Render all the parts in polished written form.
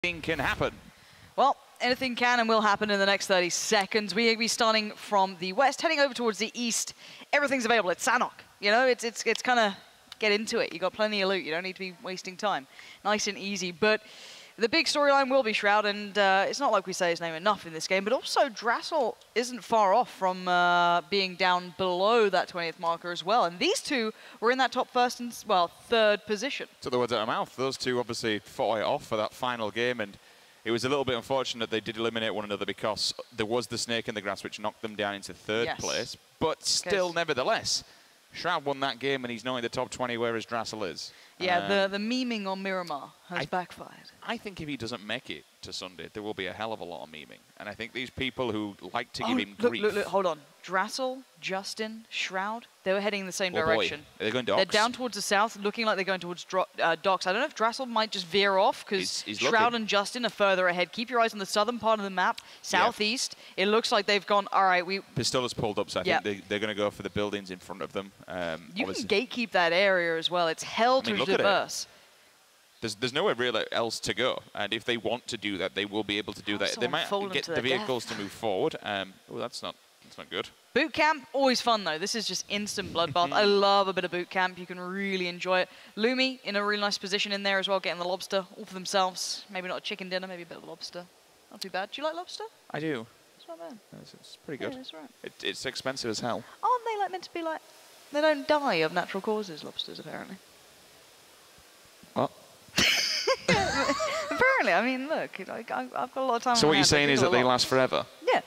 anything can happen. Well, anything can and will happen in the next 30 seconds. We'll be starting from the west, heading over towards the east. Everything's available. It's Sanhok. You know, it's kind of get into it. You got plenty of loot. You don't need to be wasting time. Nice and easy. But the big storyline will be Shroud, and it's not like we say his name enough in this game, but also Drassel isn't far off from being down below that 20th marker as well. And these two were in that top first and, well, third position. To the words out of mouth, those two obviously fought it off for that final game, and it was a little bit unfortunate they did eliminate one another because there was the snake in the grass which knocked them down into third place. But still, nevertheless, Shroud won that game and he's now in the top 20, whereas Drassel is. Yeah, the memeing on Miramar has backfired. I think if he doesn't make it to Sunday, there will be a hell of a lot of memeing. And I think these people who like to give him grief... Look, hold on. Drassel, Justin, Shroud, they were heading in the same direction. They're going docks. They're down towards the south, looking like they're going towards docks. I don't know if Drassel might just veer off, because Shroud and Justin are further ahead. Keep your eyes on the southern part of the map, southeast. It looks like they've gone, all right, Pistolla's pulled up, so I think they're going to go for the buildings in front of them. You can gatekeep that area as well. It's hell to traverse. There's nowhere really else to go, and if they want to do that, they will be able to do that. They might get the vehicles to move forward. Oh, that's not good. Boot camp, always fun though. This is just instant bloodbath. I love a bit of boot camp. You can really enjoy it. Lumi in a really nice position in there as well, getting the lobster all for themselves. Maybe not a chicken dinner, maybe a bit of lobster. Not too bad. Do you like lobster? I do. It's not bad. It's pretty good. Yeah, that's right. It's expensive as hell. Aren't they like meant to be like? They don't die of natural causes, lobsters apparently. What? Apparently, I mean, look, I've got a lot of time. So what you're saying is that they last forever? Yeah.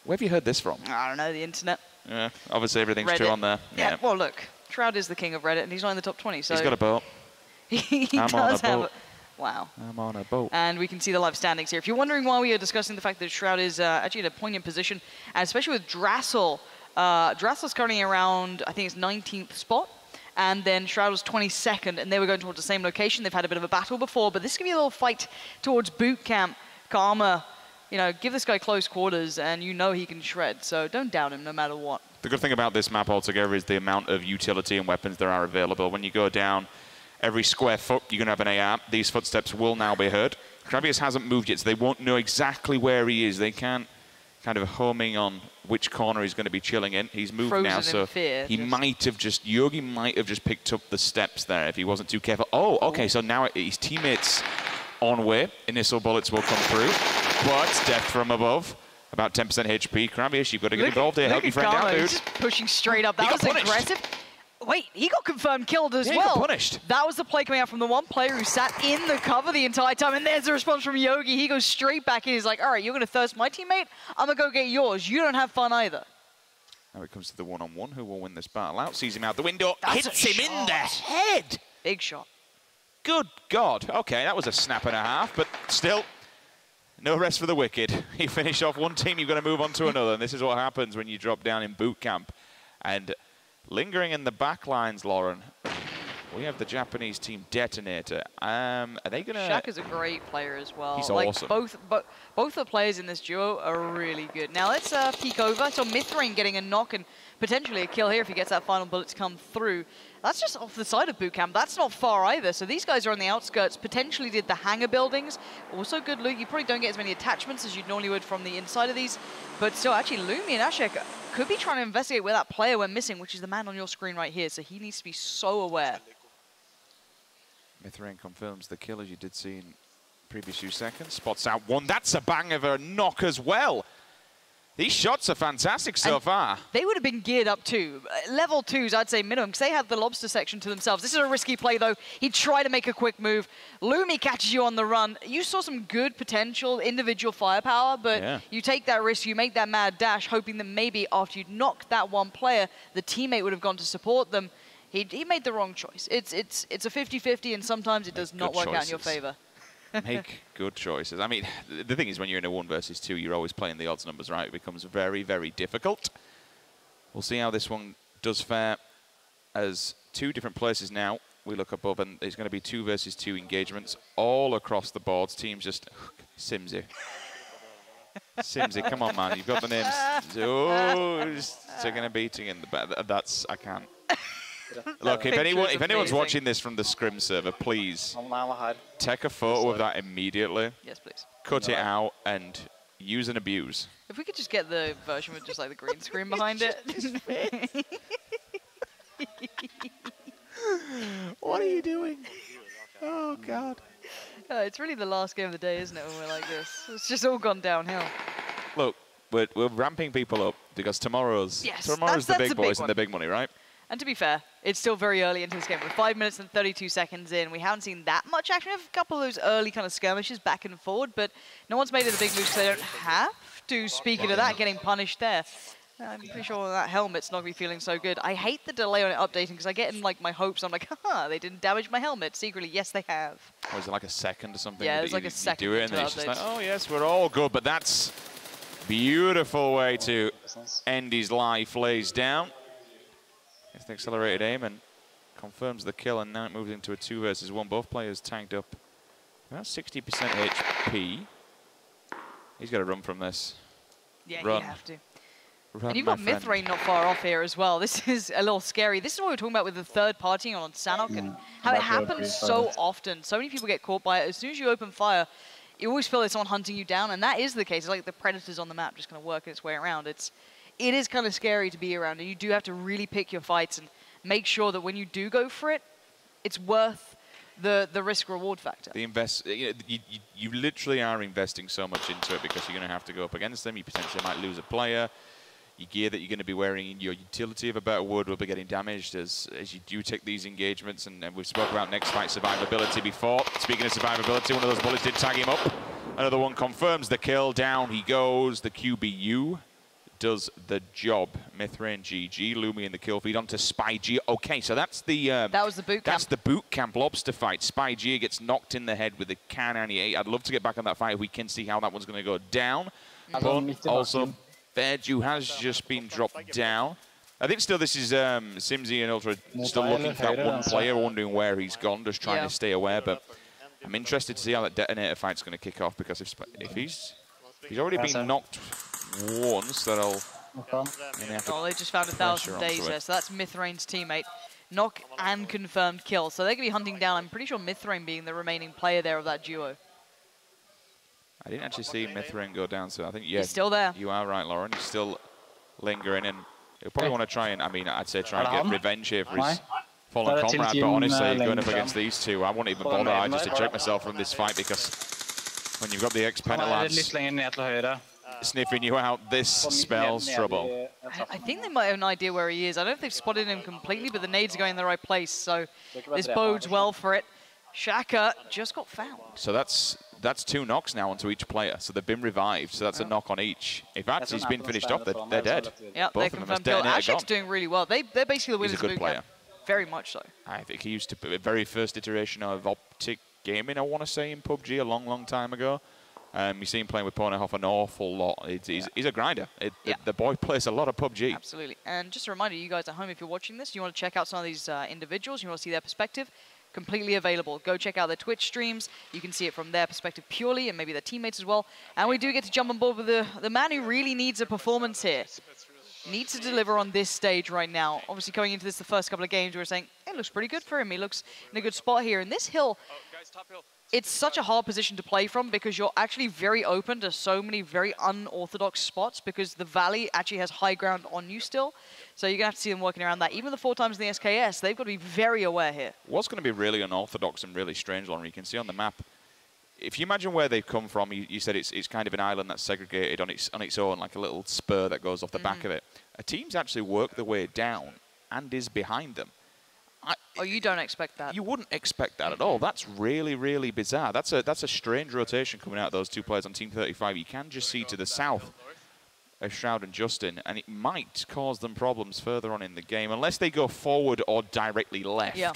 Where have you heard this from? I don't know, the internet. Yeah, obviously everything's Reddit. true on there. Yeah. Well, look, Shroud is the king of Reddit, and he's not in the top 20. So he's got a boat. he does have a wow. I'm on a boat. And we can see the live standings here. If you're wondering why we are discussing the fact that Shroud is actually in a poignant position, and especially with Drassel, Drassel's currently around, I think it's 19th spot. And then Shroud was 22nd, and they were going towards the same location. They've had a bit of a battle before, but this is going to be a little fight towards boot camp. Karma, you know, give this guy close quarters, and you know he can shred. So don't doubt him no matter what. The good thing about this map altogether is the amount of utility and weapons there are available. When you go down every square foot, you're going to have an AR. These footsteps will now be heard. Kravius hasn't moved yet, so they won't know exactly where he is. They can't kind of homing on which corner he's going to be chilling in. He's moved now, so he might have Yogi might have just picked up the steps there if he wasn't too careful. Oh, okay, so now his teammates on way. Initial bullets will come through, but death from above. About 10% HP. Kravius, you've got to get involved here. Help your friend out, dude. He's just pushing straight up. That was aggressive. Wait, he got confirmed killed as well. He got punished. That was the play coming out from the one player who sat in the cover the entire time. And there's the response from Yogi. He goes straight back in. He's like, all right, you're going to thirst my teammate? I'm going to go get yours. You don't have fun either. Now it comes to the one-on-one. Who will win this battle out? Sees him out the window. Hits him in the head. Big shot. Good God. Okay, that was a snap and a half, but still, no rest for the wicked. You finish off one team, you've got to move on to another. And this is what happens when you drop down in boot camp. And lingering in the back lines, Lauren, we have the Japanese team Detonator. Are they going to... Shaq is a great player as well. He's awesome. Both the players in this duo are really good. Now let's peek over. So Mithrain getting a knock and potentially a kill here if he gets that final bullet to come through. That's just off the side of boot camp. That's not far either. So these guys are on the outskirts, potentially did the hangar buildings. Also good loot. You probably don't get as many attachments as you normally would from the inside of these. But still, actually, Lumi and Ashek could be trying to investigate where that player went missing, which is the man on your screen right here. So he needs to be so aware. Mithrain confirms the kill, as you did see in previous few seconds. Spots out one. That's a bang of a knock as well. These shots are fantastic so far. They would have been geared up too. Level 2s, I'd say minimum, because they had the lobster section to themselves. This is a risky play, though. He tried to make a quick move. Lumi catches you on the run. You saw some good potential, individual firepower, but you take that risk, you make that mad dash, hoping that maybe after you'd knocked that one player, the teammate would have gone to support them. He made the wrong choice. It's a 50-50, and sometimes it does not work out in your favor. Make good choices. I mean, the thing is, when you're in a 1 versus 2, you're always playing the odds numbers, right? It becomes very, very difficult. We'll see how this one does fare as two different places now. We look above, and there's going to be 2 versus 2 engagements all across the boards. Teams just... Simsy. Simsy, come on, man. You've got the names. Oh, just taking a beating in the back. That's... I can't. Look, if anyone's watching this from the Scrim server, please take a photo of that immediately. Yes, please. Cut it out and use and abuse. If we could just get the version with just like the green screen behind it. What are you doing? Oh, God. It's really the last game of the day, isn't it, when we're like this? It's just all gone downhill. Look, we're ramping people up because tomorrow's the big boys and the big money, right? And to be fair, it's still very early into this game. We're 5 minutes and 32 seconds in. We haven't seen that much action. We have a couple of those early kind of skirmishes back and forward, but no one's made it a big move, so they don't have to. Speaking of that, getting punished there. I'm pretty sure that helmet's not going to be feeling so good. I hate the delay on it updating because I get in like my hopes. I'm like, haha, they didn't damage my helmet. Secretly, yes, they have. Or is it like a second or something? Yeah, it's like a second. You do it and then it's just like, oh, yes, we're all good. But that's beautiful way to end his life. Lays down. Gets the accelerated aim and confirms the kill. And now it moves into a 2 versus 1. Both players tagged up about 60% HP. He's got to run from this. Yeah, run. you have to. Run, and you've got Mithrain not far off here as well. This is a little scary. This is what we're talking about with the third party on Sanhok and how it happens so often. So many people get caught by it. As soon as you open fire, you always feel there's someone hunting you down, and that is the case. It's like the predators on the map just kind of working its way around. It is kind of scary to be around, and you do have to really pick your fights and make sure that when you do go for it, it's worth the risk-reward factor. You literally are investing so much into it because you're going to have to go up against them. You potentially might lose a player. Your gear that you're going to be wearing in your utility of a better wood will be getting damaged as you do take these engagements. And we've spoken about next fight survivability before. Speaking of survivability, one of those bullets did tag him up. Another one confirms the kill. Down he goes. The QBU does the job. Mithrain GG. Lumi in the kill feed onto Spy G. Okay, so that's the... that was the boot camp. That's the boot camp lobster fight. Spy G gets knocked in the head with the K98. I'd love to get back on that fight if we can see how that one's going to go down. But also... Fairju has just been dropped down. I think still this is Simsy and Ultra still looking for that one player, wondering where he's gone, just trying to stay aware. But I'm interested to see how that detonator fight's going to kick off because if he's already been knocked once, that'll... Oh, they just found 1,000 days there, so that's Mithrain's teammate. Knock and confirmed kill. So they're going to be hunting down, I'm pretty sure Mithrain being the remaining player there of that duo. I didn't actually see Mithrain go down, so I think, yeah. He's still there. You are right, Lauren. He's still lingering, and he'll probably want to try and, I'd say try and get revenge here for his fallen comrade, but honestly, going up against these two, I won't even bother. I just eject myself from this fight because when you've got the ex-Penta lads sniffing you out, this spells trouble. I think they might have an idea where he is. I don't know if they've spotted him completely, but the nades are going in the right place, so this bodes well for it. Shaka just got found. So that's 2 knocks now onto each player. So they've been revived. So that's a knock on each. If Atsy's been finished off, they're dead. Yeah, they confirmed kill. Ashik's doing really well. They're basically the winners of the boot camp. Very much so. I think he used to be the very first iteration of Optic Gaming, I want to say, in PUBG a long, long time ago. You see him playing with Pornhoff an awful lot. He's a grinder. The boy plays a lot of PUBG. Absolutely. And just a reminder, you guys at home, if you're watching this, you want to check out some of these individuals, you want to see their perspective, completely available. Go check out their Twitch streams. You can see it from their perspective purely, and maybe their teammates as well. And we do get to jump on board with the man who really needs a performance here. Needs to deliver on this stage right now. Obviously, going into this, the first couple of games, we were saying, it looks pretty good for him. He looks in a good spot here. And this hill, it's such a hard position to play from because you're actually very open to so many very unorthodox spots because the valley actually has high ground on you still. So you're going to have to see them working around that. Even the 4 times in the SKS, they've got to be very aware here. What's going to be really unorthodox and really strange, Lauren, you can see on the map, if you imagine where they've come from, you said it's kind of an island that's segregated on its own, like a little spur that goes off the back of it. A team's actually worked their way down and is behind them. Oh, you don't expect that? You wouldn't expect that at all. That's really, really bizarre. That's a strange rotation coming out of those 2 players on Team 35. You can just see to the south of Shroud and Justin, and it might cause them problems further on in the game, unless they go forward or directly left. Yeah,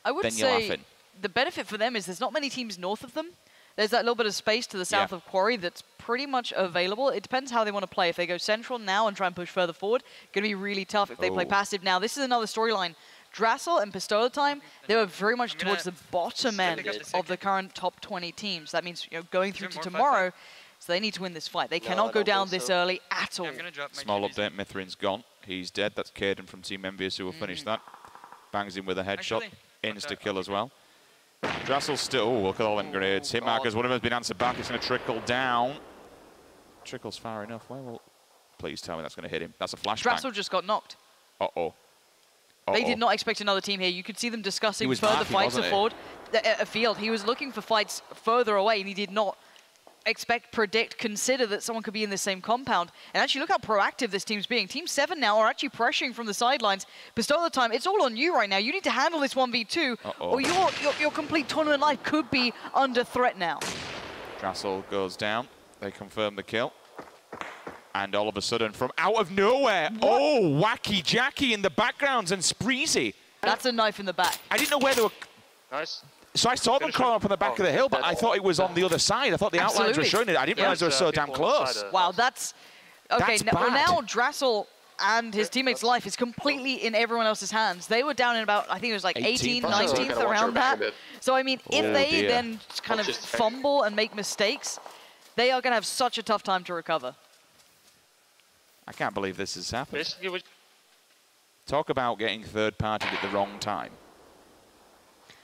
I would say the benefit for them is there's not many teams north of them. There's that little bit of space to the south of Quarry that's pretty much available. It depends how they want to play. If they go central now and try and push further forward, going to be really tough. If they play passive now, this is another storyline. Drassel and Pistola Time, they were very much towards the bottom end of the current top 20 teams. That means going through to tomorrow, so they need to win this fight. They cannot go down this early at all. Small update, Mithrain's gone. He's dead. That's Caden from Team Envious who will finish that. bangs him with a headshot. Insta-kill as well. Drassel's still... Oh, look at all them grenades. Hit markers, one of them has been answered back. It's going to trickle down. Trickles far enough. Where will... Please tell me that's going to hit him. That's a flashbang. Drassel just got knocked. Uh-oh. They did not expect another team here. You could see them discussing further fights afield. He was looking for fights further away, and he did not expect, predict, consider that someone could be in the same compound. And actually, look how proactive this team's being. Team 7 now are actually pressuring from the sidelines. Bestow the time. It's all on you right now. You need to handle this 1v2, or your complete tournament life could be under threat now. Drassel goes down. They confirm the kill. And all of a sudden, from out of nowhere, Wacky Jackie in the backgrounds and Spreezy. That's a knife in the back. I didn't know where they were. Nice. So I saw them crawling up on the back of the hill, but I thought it was on the other side. I thought the outlines were showing it. I didn't realize they were so damn close. Wow, that's... Okay, That's now Drassel and his teammates' life is completely in everyone else's hands. They were down in about, I think it was like 18th, 19th, around that. So, I mean, if they then kind of fumble and make mistakes, they are going to have such a tough time to recover. I can't believe this has happened. Talk about getting third-partied at the wrong time.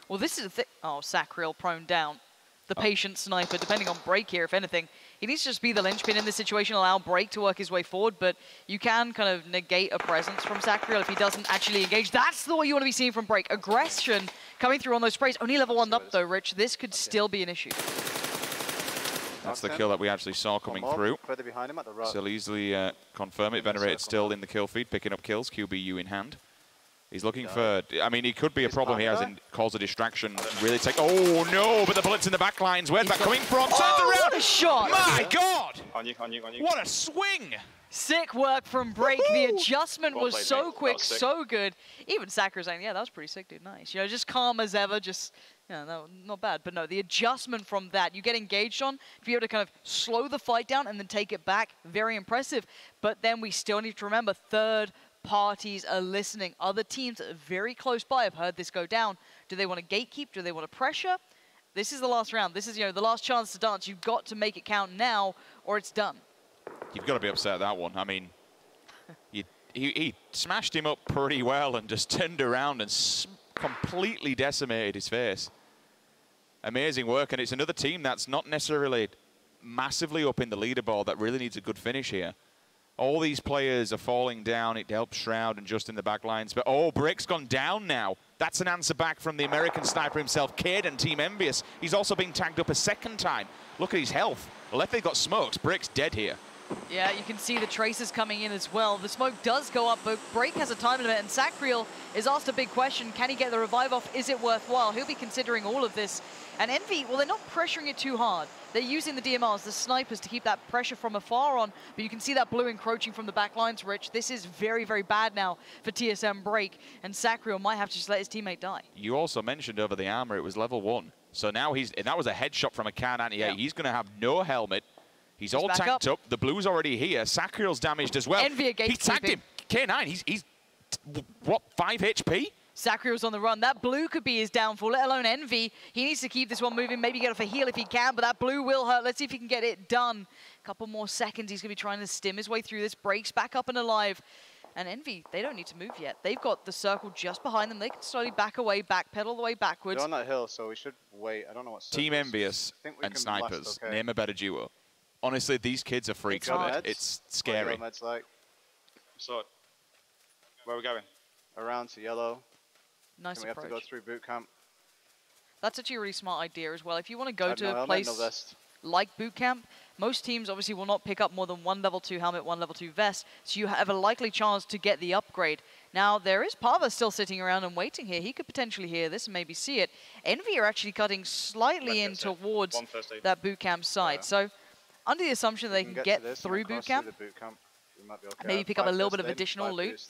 Well, this is a thing. Oh, Sacriel prone down. The patient sniper, depending on Break here, if anything. He needs to just be the linchpin in this situation, allow Break to work his way forward, but you can kind of negate a presence from Sacriel if he doesn't actually engage. That's what you want to be seeing from Break. Aggression coming through on those sprays. Only level 1 up, though, Rich. This could still be an issue. That's the kill that we actually saw coming through. Further behind him at the right. So he'll easily confirm it. Venerated still in the kill feed, picking up kills, QBU in hand. He's looking for... I mean, he could be a problem here, as in cause a distraction, really take... Oh, no, but the bullet's in the back lines. Where's that coming from? Turns around! What a shot! My God! On you. What a swing! Sick work from Break. The adjustment was so quick, so good. Even Sakura saying, yeah, that was pretty sick, dude. Nice. You know, just calm as ever, just... Yeah, no, not bad. But no, the adjustment from that, you get engaged on, to be able to kind of slow the fight down and then take it back, very impressive. But then we still need to remember third parties are listening. Other teams that are very close by have heard this go down. Do they want to gatekeep? Do they want to pressure? This is the last round. This is, you know, the last chance to dance. You've got to make it count now or it's done. You've got to be upset at that one. I mean, he smashed him up pretty well and just turned around and completely decimated his face. Amazing work, and it's another team that's not necessarily massively up in the leaderboard that really needs a good finish here. All these players are falling down. It helps Shroud and just in the back lines. But, oh, Brick's gone down now. That's an answer back from the American sniper himself, Cade, and Team Envious. He's also been tagged up a second time. Look at his health. Well, if they got smoked, Brick's dead here. Yeah, you can see the traces coming in as well. The smoke does go up, but Break has a time limit, and Sacriel is asked a big question. Can he get the revive off? Is it worthwhile? He'll be considering all of this. And Envy, well, they're not pressuring it too hard. They're using the DMRs, the snipers, to keep that pressure from afar on, but you can see that blue encroaching from the back lines, Rich. This is very, very bad now for TSM Break, and Sacriel might have to just let his teammate die. You also mentioned over the armor, it was level 1. So now that was a headshot from a Kar 98. Yeah. He's going to have no helmet. He's all tanked up. The blue's already here. Sacriel's damaged as well. Envy against he tagged him. K9, he's what, 5 HP? Sacriel's on the run. That blue could be his downfall, let alone Envy. He needs to keep this one moving, maybe get off a heal if he can, but that blue will hurt. Let's see if he can get it done. A couple more seconds. He's going to be trying to stim his way through this. Breaks back up and alive. And Envy, they don't need to move yet. They've got the circle just behind them. They can slowly back away, backpedal the way backwards. They're on that hill, so we should wait. I don't know what... Team Envious and Snipers. Name a better duo. Honestly, these kids are freaks with it. It's scary. What are like? So, where are we going? Around to yellow. Nice approach. We have to go through boot camp. That's actually a really smart idea as well. If you want to go to a place like boot camp, most teams obviously will not pick up more than 1 level 2 helmet, 1 level 2 vest, so you have a likely chance to get the upgrade. Now, there is Pava still sitting around and waiting here. He could potentially hear this and maybe see it. Envy are actually cutting slightly in towards that boot camp side. So, under the assumption that they can get through boot camp, maybe pick up a little bit of additional loot.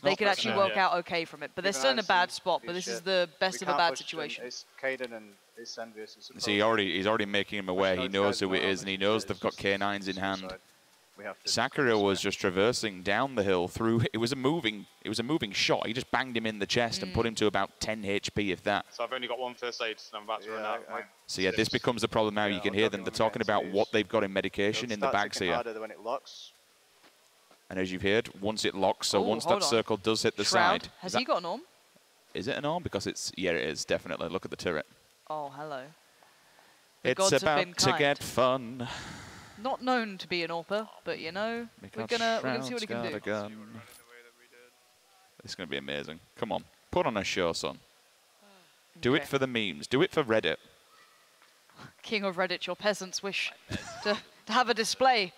They could actually work out okay from it, but they're still in a bad spot. But this is the best of a bad situation. See, he's already making him aware. He knows who it is, and he knows they've got K9s in hand. Sacriel was just traversing down the hill through. It was a moving shot. He just banged him in the chest and put him to about 10 HP, if that. So I've only got 1 first aid, and I'm about to run out. So yeah, this becomes a problem now. You can hear them. They're talking about what they've got in medication in the bags here. And as you've heard, once it locks, so Oh, once hold that on. circle does hit the Shroud, side. has he got an orb? Is it an arm? Because it's, yeah, it is, definitely. Look at the turret. Oh, hello. The It's gods have about been to kind. get fun. Not known to be an AWPer, but you know, we're gonna see what he can do. It's gonna be amazing. Come on, put on a show, son. Do it Okay. for the memes. Do it for Reddit. King of Reddit, your peasants wish to have a display.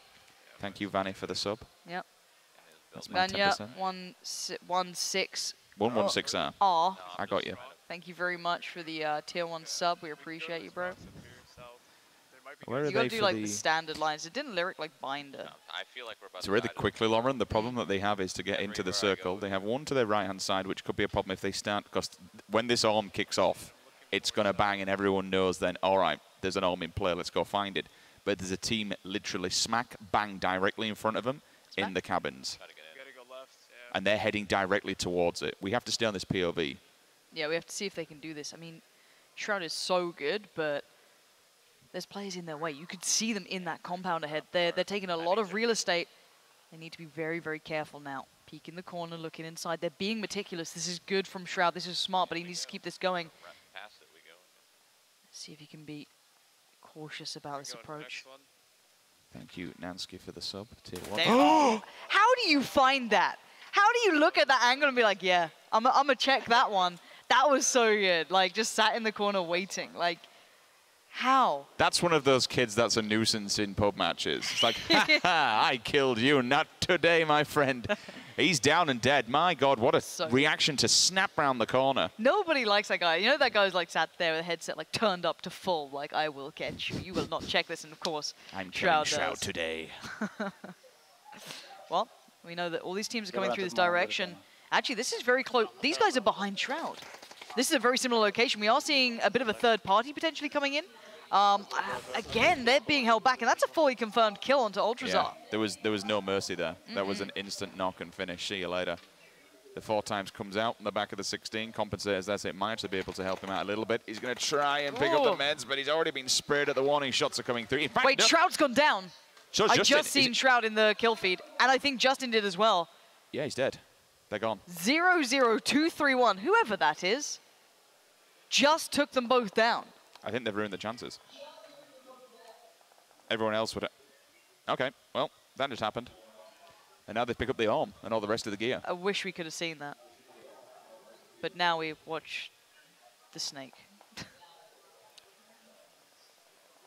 Thank you, Vanny, for the sub. Yep. That's my Vanya, 10%. 116 116R. R. I got you. Thank you very much for the tier 1 sub. We appreciate you, bro. Where are You gotta they do for like the... the standard lines. It didn't lyric like Binder. I feel like we're about So really quickly, Lauren, the problem that they have is to get into the circle. They have one to their right-hand side, which could be a problem if they start, because when this arm kicks off, it's going to bang and everyone knows then, all right, there's an arm in play, let's go find it. But there's a team literally smack bang directly in front of them in the cabins. And they're heading directly towards it. We have to stay on this POV. Yeah, we have to see if they can do this. I mean, Shroud is so good, but there's players in their way. You could see them in that compound ahead. They're taking a lot of real estate. They need to be very, very careful now. Peek in the corner, looking inside. They're being meticulous. This is good from Shroud. This is smart, but he needs to keep this going. See if he can be cautious about this approach. Thank you, Nansky, for the sub. Tier 1. Damn. How do you find that? How do you look at that angle and be like, yeah, I'm gonna check that one. That was so good. Like, just sat in the corner waiting. Like, how? That's one of those kids that's a nuisance in pub matches. It's like, ha ha, I killed you, not today, my friend. He's down and dead. My God, what a reaction to snap round the corner. Nobody likes that guy. You know that guy's like sat there with a headset like turned up to full, like, I will catch you. You will not check this, and of course, I'm killing Shroud does. today. Well, we know that all these teams are coming through this direction. Actually, this is very close. These guys are behind Shroud. This is a very similar location. We are seeing a bit of a third party potentially coming in. Again, they're being held back, and that's a fully confirmed kill onto Ultrazar. Yeah, there was no mercy there. That was an instant knock and finish. See you later. The 4 times comes out in the back of the 16, compensates. That's it. Might actually be able to help him out a little bit. He's going to try and pick up the meds, but he's already been sprayed at the warning shots are coming through. In fact, Wait, no. Shroud's gone down. So I Justin, just seen Shroud in the kill feed, and I think Justin did as well. Yeah, he's dead. They're gone. 0-0-2-3-1, whoever that is, just took them both down. I think they've ruined the chances. Everyone else would... Okay, well, that just happened. And now they pick up the arm and all the rest of the gear. I wish we could have seen that. But now we watch the snake.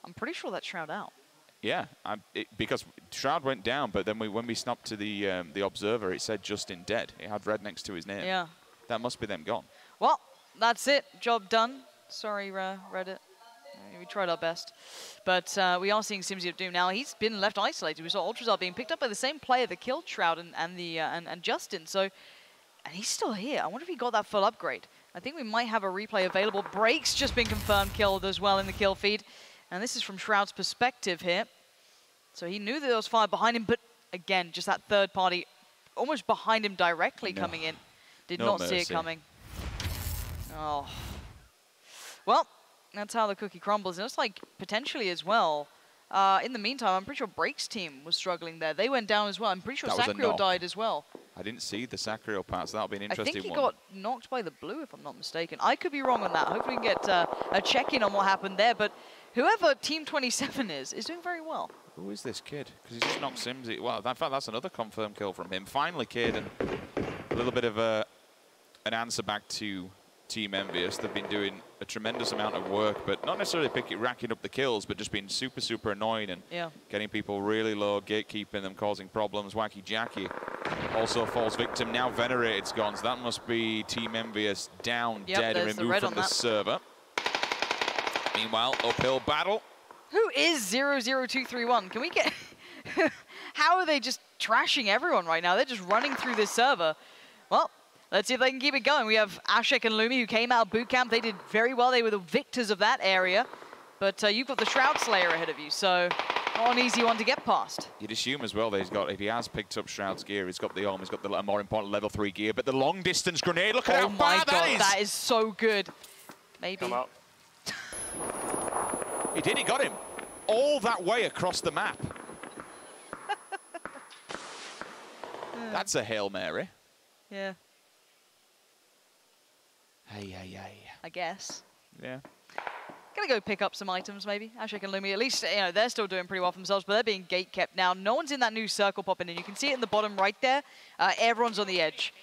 I'm pretty sure that's Shroud out. Yeah, because Shroud went down, but then when we snapped to the observer, it said Justin dead. It had red next to his name. Yeah. That must be them gone. Well, that's it. Job done. Sorry, Reddit. We tried our best. But we are seeing Simsy of Doom now. He's been left isolated. We saw Ultrazar being picked up by the same player that killed Shroud and Justin. So, and he's still here. I wonder if he got that full upgrade. I think we might have a replay available. Break's just been confirmed killed as well in the kill feed. And this is from Shroud's perspective here. So he knew that there was fire behind him, but again, just that third party almost behind him directly coming in. Did not see it coming. Oh. Well, that's how the cookie crumbles. And it's like potentially as well. In the meantime, I'm pretty sure Break's team was struggling there. They went down as well. I'm pretty sure Sacrio died as well. I didn't see the Sacrio part, so that'll be an interesting one. I think he got knocked by the blue, if I'm not mistaken. I could be wrong on that. Hopefully we can get a check-in on what happened there. But whoever Team 27 is doing very well. Who is this kid? Because he's just knocked Simsy. Well, in fact, that's another confirmed kill from him. Finally, kid, and a little bit of an answer back to Team Envious. They've been doing a tremendous amount of work, but not necessarily racking up the kills, but just being super, super annoying and getting people really low, gatekeeping them, causing problems. Wacky Jackie also falls victim. Now Venerated's gone, so that must be Team Envious down, dead, and removed from the server. Meanwhile, uphill battle. Who is 00231? Can we get... How are they just trashing everyone right now? They're just running through this server. Well, let's see if they can keep it going. We have Ashek and Lumi who came out of boot camp. They did very well. They were the victors of that area. But you've got the Shroud Slayer ahead of you, so not an easy one to get past. You'd assume as well that if he has picked up Shroud's gear, he's got the arm, he's got the more important level 3 gear, but the long distance grenade, look at how far that is! That is so good. Maybe. Come out. He did, he got him. All that way across the map. That's a Hail Mary. Yeah. Hey. I guess. Yeah. Gonna go pick up some items, maybe. Ashik and Lumi, at least, you know, they're still doing pretty well for themselves, but they're being gate kept now. No one's in that new circle popping in. You can see it in the bottom right there. Everyone's on the edge.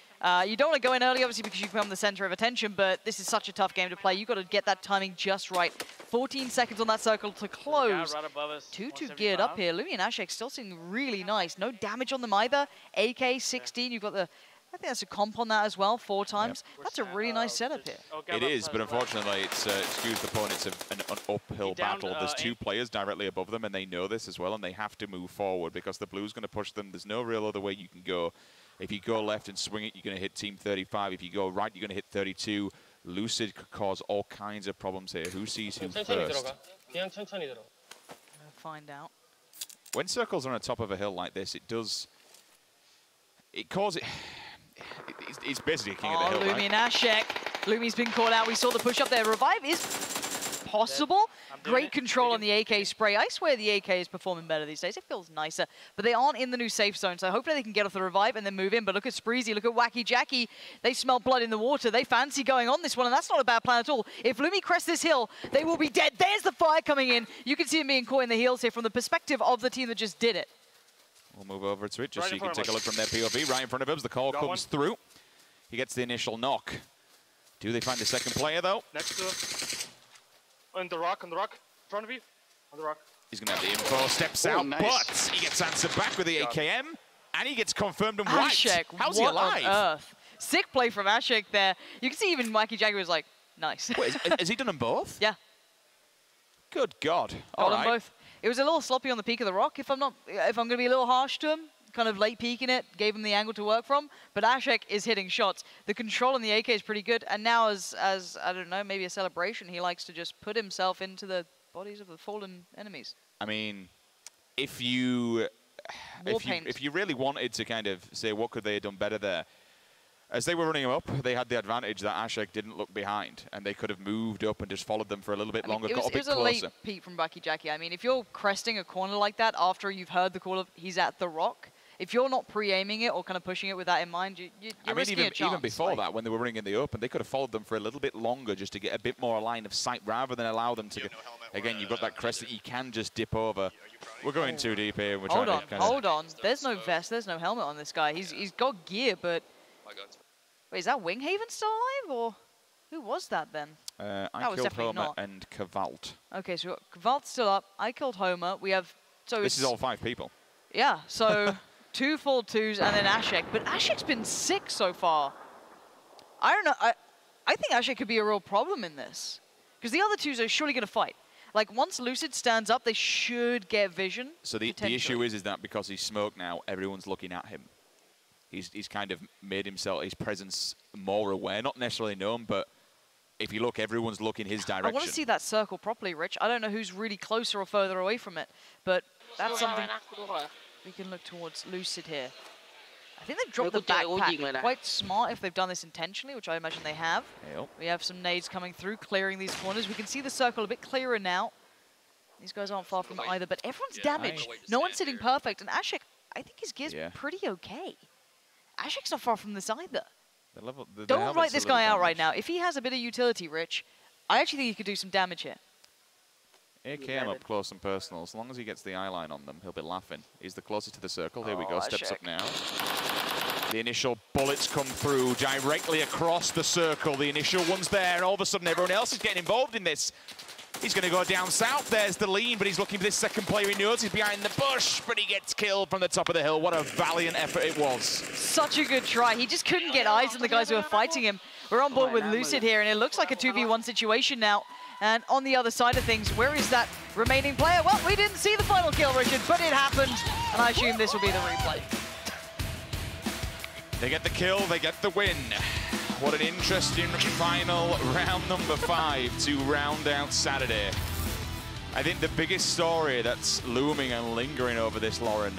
You don't want to go in early, obviously, because you become the center of attention, but this is such a tough game to play. You've got to get that timing just right. 14 seconds on that circle to close. Right above us, 2-2 geared up here. Lumi and Ashik still seem really nice. No damage on them either. AK-16, you've got the... I think that's a comp on that as well, 4 times. Yep. That's a really nice setup here. It is, but unfortunately, it's excuse the pun, it's an uphill battle. There's 2 players directly above them, and they know this as well, and they have to move forward because the blue's going to push them. There's no real other way you can go. If you go left and swing it, you're going to hit Team 35. If you go right, you're going to hit 32. Lucid could cause all kinds of problems here. Who sees who first? We'll find out. When circles are on the top of a hill like this, it does... It causes... It's basically a king of the hill, Lumi right? and Ashik. Lumi's been caught out. We saw the push up there. Revive is possible. Great control on the AK spray. I swear the AK is performing better these days. It feels nicer. But they aren't in the new safe zone, so hopefully they can get off the revive and then move in. But look at Spreezy, look at Wacky Jackie. They smell blood in the water. They fancy going on this one, and that's not a bad plan at all. If Lumi crests this hill, they will be dead. There's the fire coming in. You can see him being caught in the heels here from the perspective of the team that just did it. We'll move over to it just so you can take a look from their POV. Right in front of him, the call comes through. He gets the initial knock. Do they find the second player, though? Next to... On the rock, in front of you. On the rock. He's going to have the info, steps out, nice. But he gets answered back with the AKM, and he gets confirmed and right. Ashik, how's he alive? On earth? Sick play from Ashik there. You can see even Wacky Jagger was like, nice. Wait, has he done them both? Yeah. Good God. Got All them right. both. It was a little sloppy on the peak of the rock, if I'm going to be a little harsh to him. Kind of late peeking it, gave him the angle to work from. But Ashik is hitting shots. The control on the AK is pretty good. And now as I don't know, maybe a celebration, he likes to just put himself into the bodies of the fallen enemies. I mean, if you really wanted to kind of say what could they have done better there, as they were running him up, they had the advantage that Ashik didn't look behind, and they could have moved up and just followed them for a little bit longer, got a bit closer. It was a late peek from Wacky Jackie. I mean, if you're cresting a corner like that after you've heard the call of he's at the rock, if you're not pre-aiming it or kind of pushing it with that in mind, you're risking a chance. Even before that, when they were running in the open, they could have followed them for a little bit longer just to get a bit more line of sight rather than allow them to get... Again, you've got that crest that you can just dip over. We're going too deep here. We're hold on. There's no vest. There's no helmet on this guy. He's got gear, but... Wait, is that Winghaven still alive, or who was that then? I killed Homer and Kavalt. Okay, so Kavalt's still up. I killed Homer. We have... So this is all 5 people. Yeah, so... 2 full 2s and then Ashik. But Ashik's been sick so far. I don't know. I think Ashik could be a real problem in this. Because the other 2s are surely going to fight. Like, once Lucid stands up, they should get vision. So the issue is that because he's smoked now, everyone's looking at him. He's kind of made himself, his presence more aware. Not necessarily known, but if you look, everyone's looking his direction. I want to see that circle properly, Rich. I don't know who's really closer or further away from it. But that's something... We can look towards Lucid here. I think they've dropped the backpack. Quite smart if they've done this intentionally, which I imagine they have. Yep. We have some nades coming through, clearing these corners. We can see the circle a bit clearer now. These guys aren't far from either, but everyone's damaged. No one's sitting perfect. And Ashik, I think his gear's pretty okay. Ashik's not far from this either. Don't write this guy out right now. If he has a bit of utility, Rich, I actually think he could do some damage here. AKM up close and personal. As long as he gets the eye line on them, he'll be laughing. He's the closest to the circle. Here we go. Steps up now. The initial bullets come through directly across the circle. The initial one's there, and all of a sudden everyone else is getting involved in this. He's going to go down south. There's the lean, but he's looking for this second player. He knows he's behind the bush, but he gets killed from the top of the hill. What a valiant effort it was. Such a good try. He just couldn't get eyes on the guys who were fighting him. We're on board with Lucid here, and it looks like a 2v1 situation now. And on the other side of things, where is that remaining player? Well, we didn't see the final kill, Richard, but it happened. And I assume this will be the replay. They get the kill, they get the win. What an interesting final round number 5 to round out Saturday. I think the biggest story that's looming and lingering over this, Lauren,